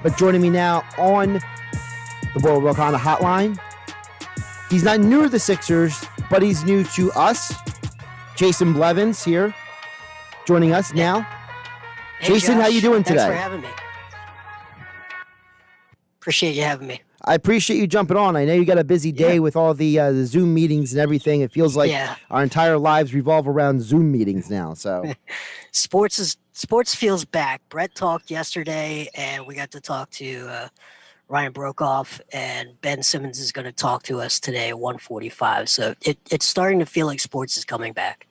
But joining me now on the World Wakanda Hotline, he's not new to the Sixers, but he's new to us. Jason Blevins here, joining us now. Hey, Jason, Josh, how you doing today? Thanks for having me. Appreciate you having me. I appreciate you jumping on. I know you got a busy day with all the Zoom meetings and everything. It feels like our entire lives revolve around Zoom meetings now. So, sports feels back. Brett talked yesterday, and we got to talk to Ryan Brokoff, and Ben Simmons is going to talk to us today at 1:45. So it's starting to feel like sports is coming back.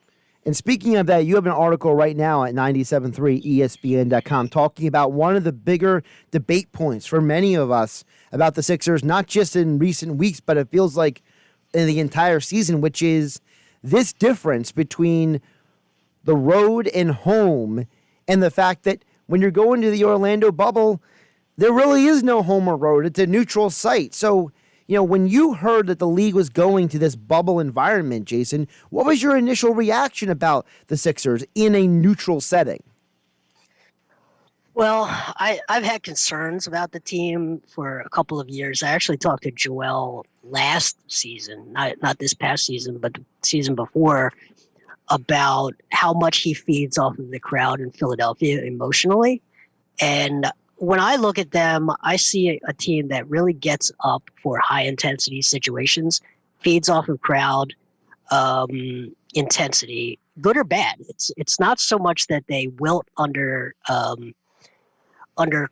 And speaking of that, you have an article right now at 97.3ESPN.com talking about one of the bigger debate points for many of us about the Sixers, not just in recent weeks, but it feels like in the entire season, which is this difference between the road and home and the fact that when you're going to the Orlando bubble, there really is no home or road. It's a neutral site. So, when you heard that the league was going to this bubble environment, Jason, what was your initial reaction about the Sixers in a neutral setting? Well, I've had concerns about the team for a couple of years. I actually talked to Joel last season, not this past season, but the season before, about how much he feeds off of the crowd in Philadelphia emotionally. And when I look at them, I see a team that really gets up for high-intensity situations, feeds off of crowd intensity, good or bad. It's not so much that they wilt under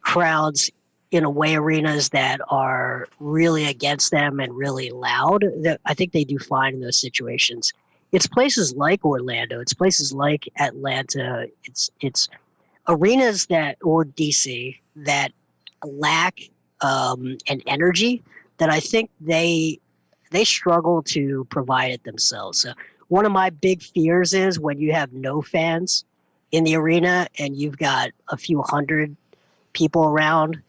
crowds in away arenas that are really against them and really loud. I think they do fine in those situations. It's places like Orlando. It's places like Atlanta. It's arenas or DC that lack an energy that I think they struggle to provide it themselves. So one of my big fears is when you have no fans in the arena and you've got a few hundred people around,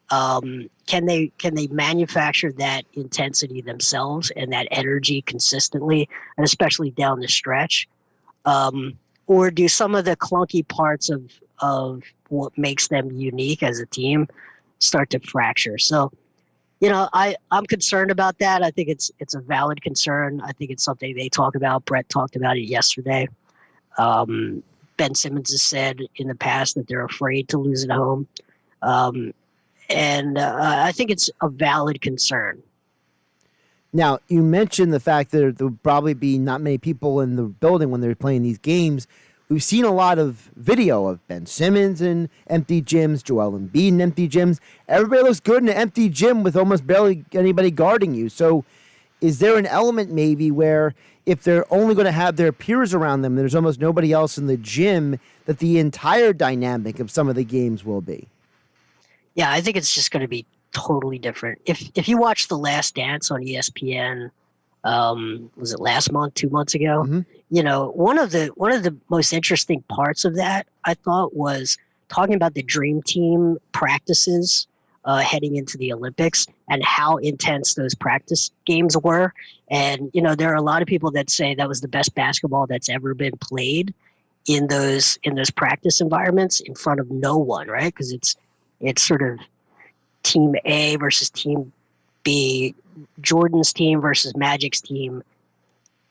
can they manufacture that intensity themselves and that energy consistently, and especially down the stretch? Or do some of the clunky parts of what makes them unique as a team start to fracture? So, I'm concerned about that. I think it's a valid concern. I think it's something they talk about. Brett talked about it yesterday. Ben Simmons has said in the past that they're afraid to lose at home. And I think it's a valid concern. Now, you mentioned the fact that there will probably be not many people in the building when they're playing these games. We've seen a lot of video of Ben Simmons in empty gyms, Joel Embiid in empty gyms. Everybody looks good in an empty gym with almost barely anybody guarding you. So is there an element maybe where if they're only going to have their peers around them, there's almost nobody else in the gym, that the entire dynamic of some of the games will be? Yeah, I think it's just going to be totally different. If you watch The Last Dance on ESPN, was it last month, 2 months ago? Mm-hmm. One of the most interesting parts of that, I thought, was talking about the Dream Team practices heading into the Olympics and how intense those practice games were. And there are a lot of people that say that was the best basketball that's ever been played in those practice environments in front of no one, right? Because it's sort of Team A versus Team B, Jordan's team versus Magic's team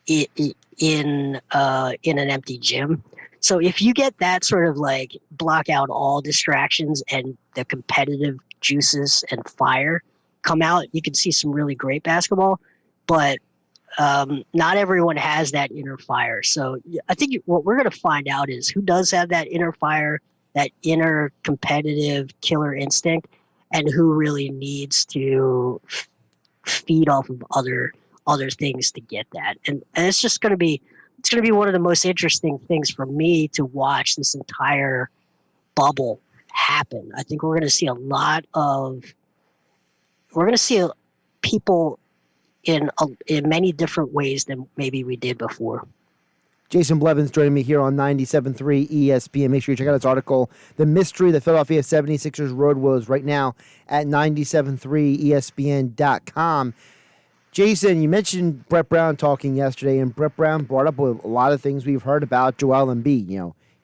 in an empty gym. So if you get that sort of like block out all distractions and the competitive juices and fire come out, you can see some really great basketball. But not everyone has that inner fire. So I think what we're going to find out is who does have that inner fire, that inner competitive killer instinct, and who really needs to feed off of other things to get that. And it's just going to be one of the most interesting things for me to watch this entire bubble happen. I think we're going to see people in many different ways than maybe we did before. Jason Blevins joining me here on 97.3 ESPN. Make sure you check out his article, The Mystery of the Philadelphia 76ers Road Woes, right now at 97.3ESPN.com. Jason, you mentioned Brett Brown talking yesterday, and Brett Brown brought up a lot of things we've heard about Joel Embiid.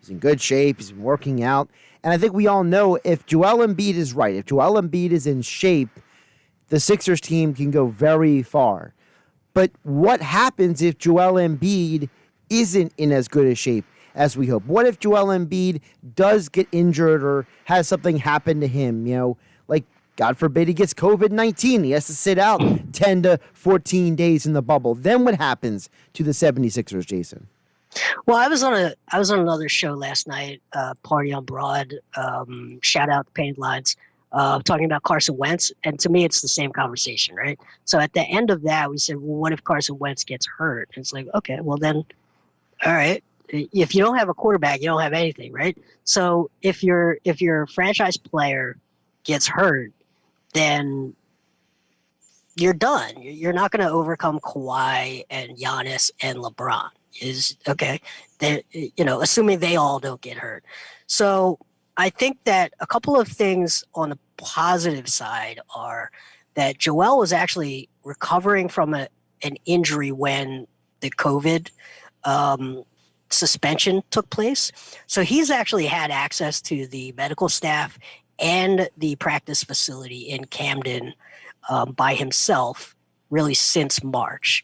He's in good shape. He's been working out. And I think we all know if Joel Embiid is right, if Joel Embiid is in shape, the Sixers team can go very far. But what happens if Joel Embiid isn't in as good a shape as we hope? What if Joel Embiid does get injured or has something happen to him? Like, God forbid he gets COVID-19. He has to sit out 10 to 14 days in the bubble. Then what happens to the 76ers, Jason? Well, I was on another show last night, Party on Broad. Shout out Painted Lines, talking about Carson Wentz, and to me, it's the same conversation, right? So at the end of that, we said, well, what if Carson Wentz gets hurt? And it's like, okay, well then, all right. If you don't have a quarterback, you don't have anything, right? So if your franchise player gets hurt, then you're done. You're not going to overcome Kawhi and Giannis and LeBron. Is okay. They, assuming they all don't get hurt. So I think that a couple of things on the positive side are that Joel was actually recovering from an injury when the COVID suspension took place. So he's actually had access to the medical staff and the practice facility in Camden by himself really since March.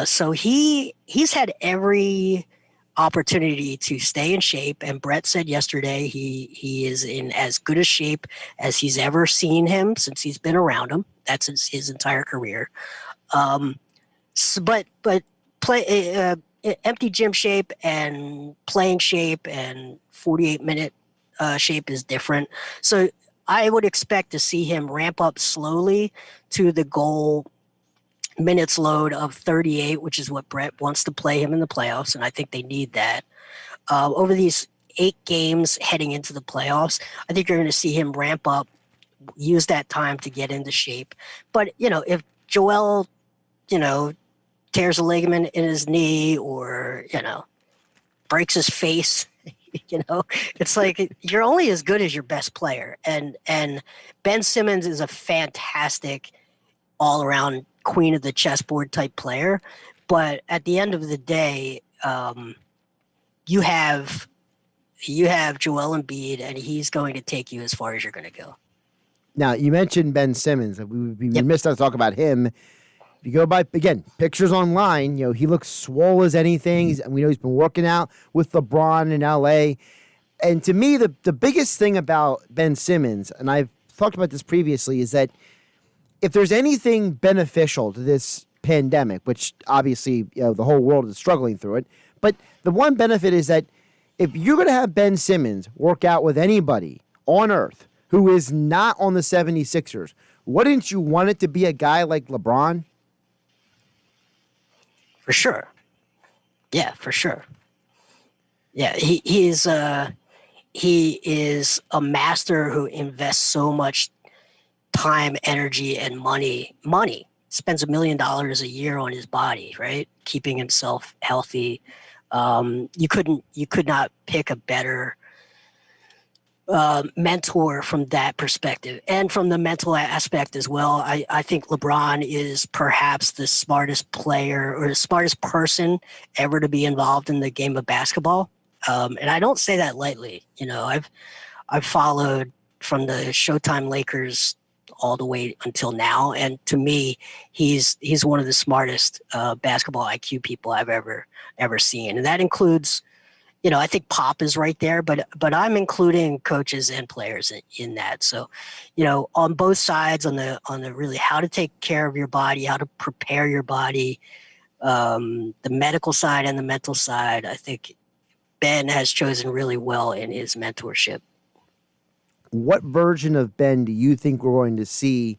So he's had every opportunity to stay in shape. And Brett said yesterday he is in as good a shape as he's ever seen him since he's been around him. That's his entire career. But play empty gym shape and playing shape and 48-minute shape is different. So I would expect to see him ramp up slowly to the goal minutes load of 38, which is what Brett wants to play him in the playoffs, and I think they need that. Over these 8 games heading into the playoffs, I think you're going to see him ramp up, use that time to get into shape. But, if Joel, tears a ligament in his knee or, breaks his face, it's like you're only as good as your best player. And Ben Simmons is a fantastic all-around queen of the chessboard type player, but at the end of the day, you have Joel Embiid, and he's going to take you as far as you're going to go. Now, you mentioned Ben Simmons. We would be remiss not to talk about him. If you go by, again, pictures online, he looks swole as anything. We know he's been working out with LeBron in L.A. And to me, the biggest thing about Ben Simmons, and I've talked about this previously, is that if there's anything beneficial to this pandemic, which obviously the whole world is struggling through it, but the one benefit is that if you're going to have Ben Simmons work out with anybody on earth who is not on the 76ers, wouldn't you want it to be a guy like LeBron? For sure. Yeah, for sure. Yeah, he is a master who invests so much time, energy, and money, spends $1 million a year on his body, right? Keeping himself healthy. You could not pick a better mentor from that perspective. And from the mental aspect as well, I think LeBron is perhaps the smartest player or the smartest person ever to be involved in the game of basketball. And I don't say that lightly. I've followed from the Showtime Lakers all the way until now. And to me, he's one of the smartest basketball IQ people I've ever seen. And that includes, I think Pop is right there, but I'm including coaches and players in that. So, on both sides, on the really how to take care of your body, how to prepare your body, the medical side and the mental side, I think Ben has chosen really well in his mentorship. What version of Ben do you think we're going to see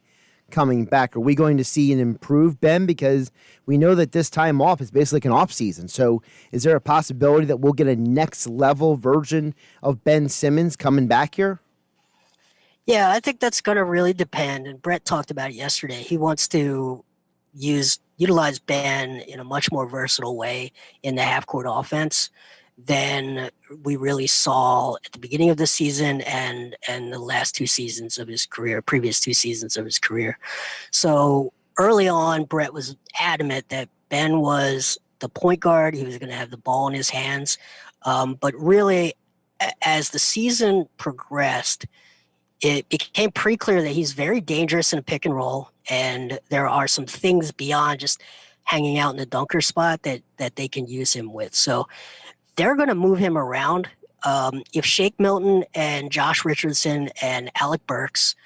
coming back? Are we going to see an improved Ben? Because we know that this time off is basically like an off season. So is there a possibility that we'll get a next level version of Ben Simmons coming back here? Yeah, I think that's going to really depend. And Brett talked about it yesterday. He wants to utilize Ben in a much more versatile way in the half court offense than we really saw at the beginning of the season and the last 2 seasons of his career, previous 2 seasons of his career. So early on, Brett was adamant that Ben was the point guard. He was going to have the ball in his hands. But really, as the season progressed, it became pretty clear that he's very dangerous in a pick and roll, and there are some things beyond just hanging out in the dunker spot that they can use him with. So they're going to move him around. If Shake Milton and Josh Richardson and Alec Burks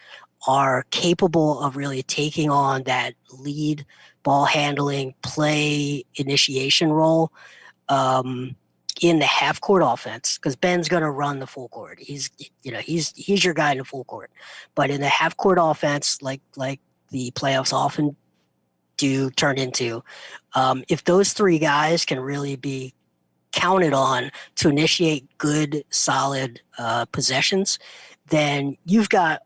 are capable of really taking on that lead ball handling, play initiation role in the half court offense, because Ben's going to run the full court. He's your guy in the full court, but in the half court offense, like the playoffs often do turn into, if those three guys can really be counted on to initiate good, solid possessions, then you've got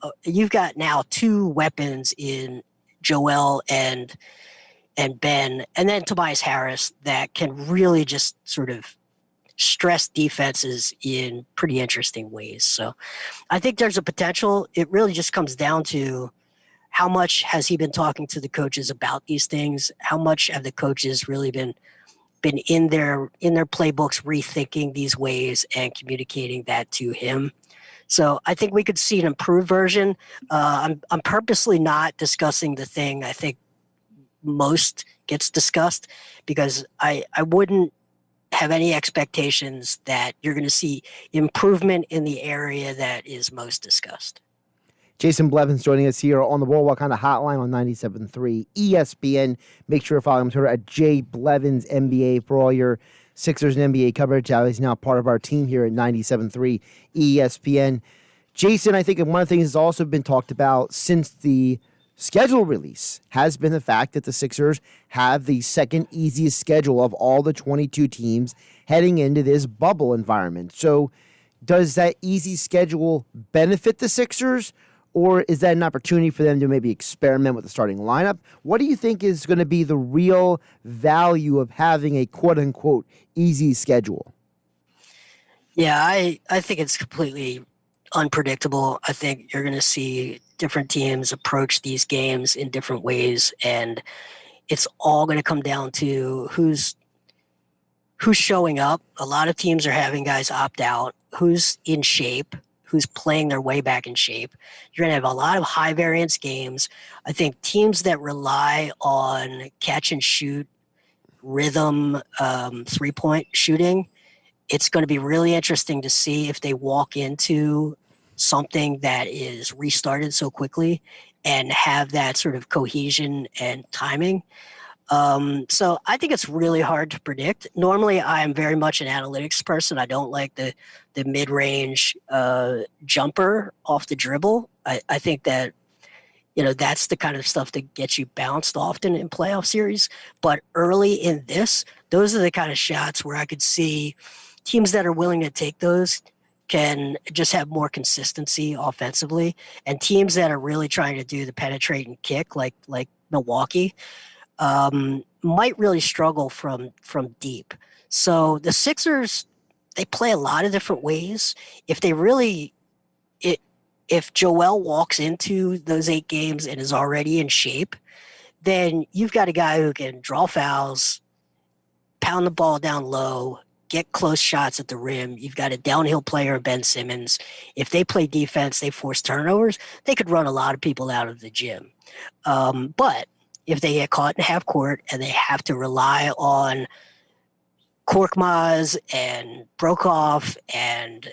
now two weapons in Joel and Ben, and then Tobias Harris, that can really just sort of stress defenses in pretty interesting ways. So I think there's a potential. It really just comes down to how much has he been talking to the coaches about these things? How much have the coaches really been in their playbooks rethinking these ways and communicating that to him? So I think we could see an improved version. I'm purposely not discussing the thing I think most gets discussed, because I wouldn't have any expectations that you're going to see improvement in the area that is most discussed. Jason Blevins joining us here on the Boardwalk kind of hotline on 97.3 ESPN. Make sure to follow him on Twitter at JBlevinsNBA for all your Sixers and NBA coverage. He's now part of our team here at 97.3 ESPN. Jason, I think one of the things that's also been talked about since the schedule release has been the fact that the Sixers have the second easiest schedule of all the 22 teams heading into this bubble environment. So does that easy schedule benefit the Sixers, or is that an opportunity for them to maybe experiment with the starting lineup? What do you think is going to be the real value of having a quote-unquote easy schedule? Yeah, I think it's completely unpredictable. I think you're going to see different teams approach these games in different ways, and it's all going to come down to who's showing up. A lot of teams are having guys opt out. Who's in shape? Who's playing their way back in shape? You're going to have a lot of high variance games. I think teams that rely on catch and shoot rhythm, 3-point shooting, it's going to be really interesting to see if they walk into something that is restarted so quickly and have that sort of cohesion and timing. So I think it's really hard to predict. Normally, I am very much an analytics person. I don't like the mid-range jumper off the dribble. I think that, that's the kind of stuff that gets you bounced often in playoff series. But early in this, those are the kind of shots where I could see teams that are willing to take those can just have more consistency offensively, and teams that are really trying to do the penetrate and kick, like Milwaukee, might really struggle from deep. So the Sixers, they play a lot of different ways. If Joel walks into those 8 games and is already in shape, then you've got a guy who can draw fouls, pound the ball down low, get close shots at the rim. You've got a downhill player, Ben Simmons. If they play defense, they force turnovers, they could run a lot of people out of the gym. But if they get caught in half court and they have to rely on Korkmaz and Brokoff and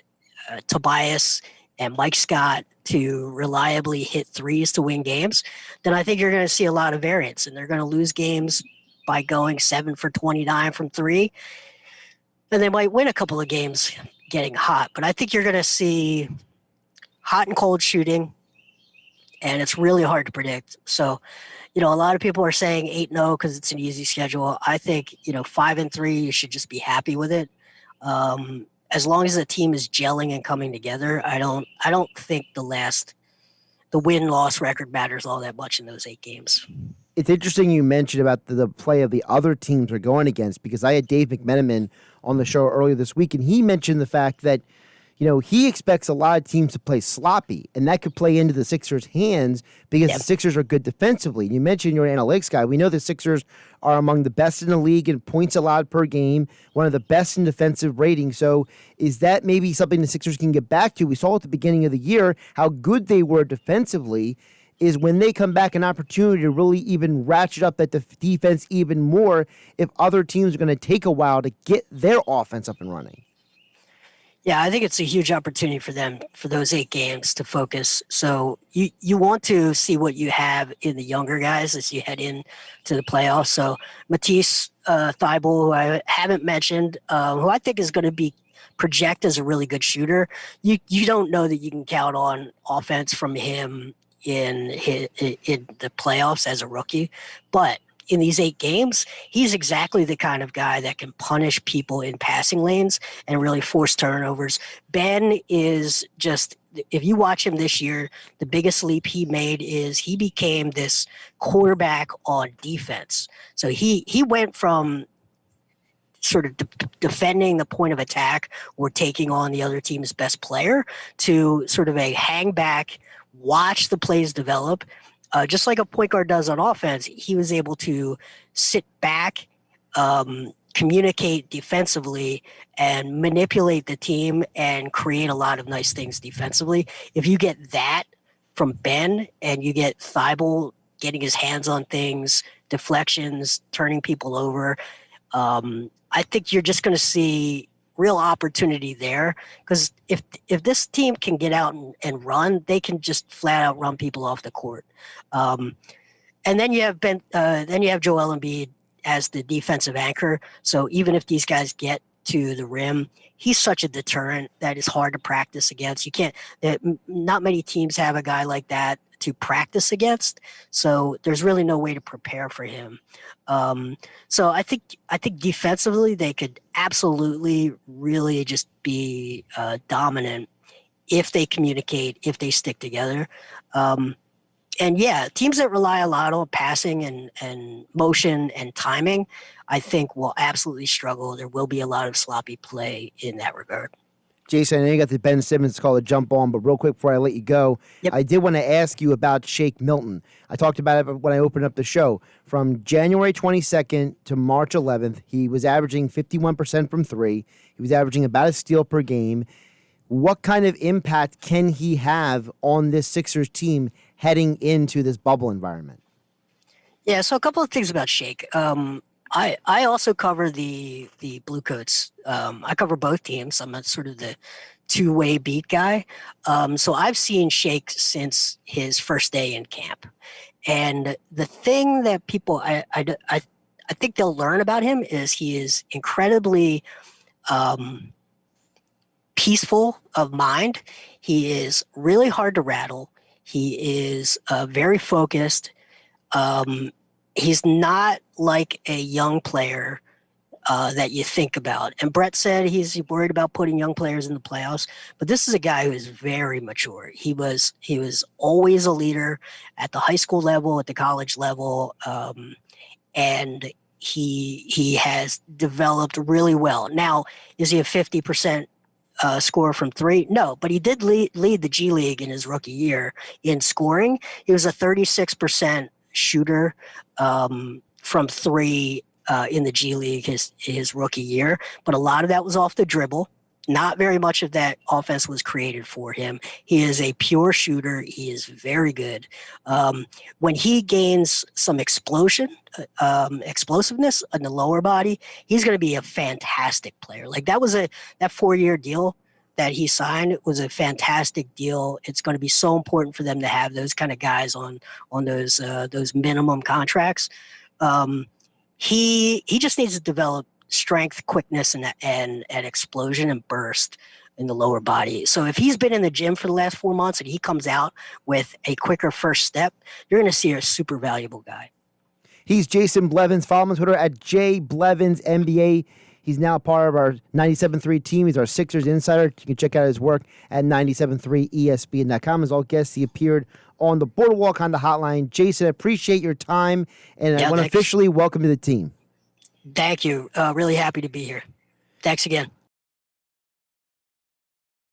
Tobias and Mike Scott to reliably hit threes to win games, then I think you're going to see a lot of variance, and they're going to lose games by going 7 for 29 from 3. And they might win a couple of games getting hot. But I think you're going to see hot and cold shooting, and it's really hard to predict. So, a lot of people are saying 8-0 because it's an easy schedule. I think, 5-3, you should just be happy with it. As long as the team is gelling and coming together, I don't think the win-loss record matters all that much in those 8 games. It's interesting you mentioned about the play of the other teams we're going against, because I had Dave McMenamin on the show earlier this week, and he mentioned the fact that, he expects a lot of teams to play sloppy, and that could play into the Sixers' hands because the Sixers are good defensively. You mentioned you're an analytics guy. We know the Sixers are among the best in the league in points allowed per game, one of the best in defensive rating. So is that maybe something the Sixers can get back to? We saw at the beginning of the year how good they were defensively. Is when they come back an opportunity to really even ratchet up that defense even more if other teams are going to take a while to get their offense up and running. Yeah, I think it's a huge opportunity for them for those 8 games to focus. So you want to see what you have in the younger guys as you head into the playoffs. So Matisse Thybulle, who I haven't mentioned, who I think is going to be project as a really good shooter. You don't know that you can count on offense from him in the playoffs as a rookie, but in these 8 games, he's exactly the kind of guy that can punish people in passing lanes and really force turnovers. Ben is just, if you watch him this year, the biggest leap he made is he became this quarterback on defense. So he went from sort of defending the point of attack or taking on the other team's best player to sort of a hang back, watch the plays develop. Just like a point guard does on offense, he was able to sit back, communicate defensively, and manipulate the team and create a lot of nice things defensively. If you get that from Ben and you get Thybulle getting his hands on things, deflections, turning people over, I think you're just going to see real opportunity there, because if this team can get out and run, they can just flat out run people off the court. And then you have Joel Embiid as the defensive anchor. So even if these guys get to the rim, he's such a deterrent that is hard to practice against. Not many teams have a guy like that to practice against. So there's really no way to prepare for him. So I think defensively they could absolutely really just be dominant if they communicate, if they stick together. And yeah, teams that rely a lot on passing and motion and timing, I think will absolutely struggle. There will be a lot of sloppy play in that regard. Jason, I know you got the Ben Simmons call to jump on, but real quick before I let you go, I did want to ask you about Shake Milton. I talked about it when I opened up the show. From January 22nd to March 11th, he was averaging 51% from 3. He was averaging about a steal per game. What kind of impact can he have on this Sixers team heading into this bubble environment? Yeah, so a couple of things about Shake. I also cover the Bluecoats. I cover both teams. I'm a sort of the two-way beat guy. So I've seen Shake since his first day in camp. And the thing that people I think they'll learn about him is he is incredibly peaceful of mind. He is really hard to rattle. He is very focused. He's not like a young player that you think about. And Brett said he's worried about putting young players in the playoffs, but this is a guy who is very mature. He was always a leader at the high school level, at the college level, and he has developed really well. Now, is he a 50% scorer from 3? No, but he did lead the G League in his rookie year in scoring. He was a 36% shooter from 3 in the G League his rookie year, but a lot of that was off the dribble. Not very much of that offense was created for him. He is a pure shooter. He is very good. When he gains some explosiveness in the lower body, he's going to be a fantastic player. Like that 4-year deal that he signed was a fantastic deal. It's going to be so important for them to have those kind of guys on those minimum contracts. He just needs to develop strength, quickness, and explosion and burst in the lower body. So if he's been in the gym for the last 4 months and he comes out with a quicker first step, you're going to see a super valuable guy. He's Jason Blevins. Follow him on Twitter at JBlevinsNBA. He's now part of our 97.3 team. He's our Sixers insider. You can check out his work at 97.3ESPN.com. As all guests, he appeared on the Boardwalk on the hotline. Jason, I appreciate your time, and I want to officially welcome to the team. Thank you. Really happy to be here. Thanks again.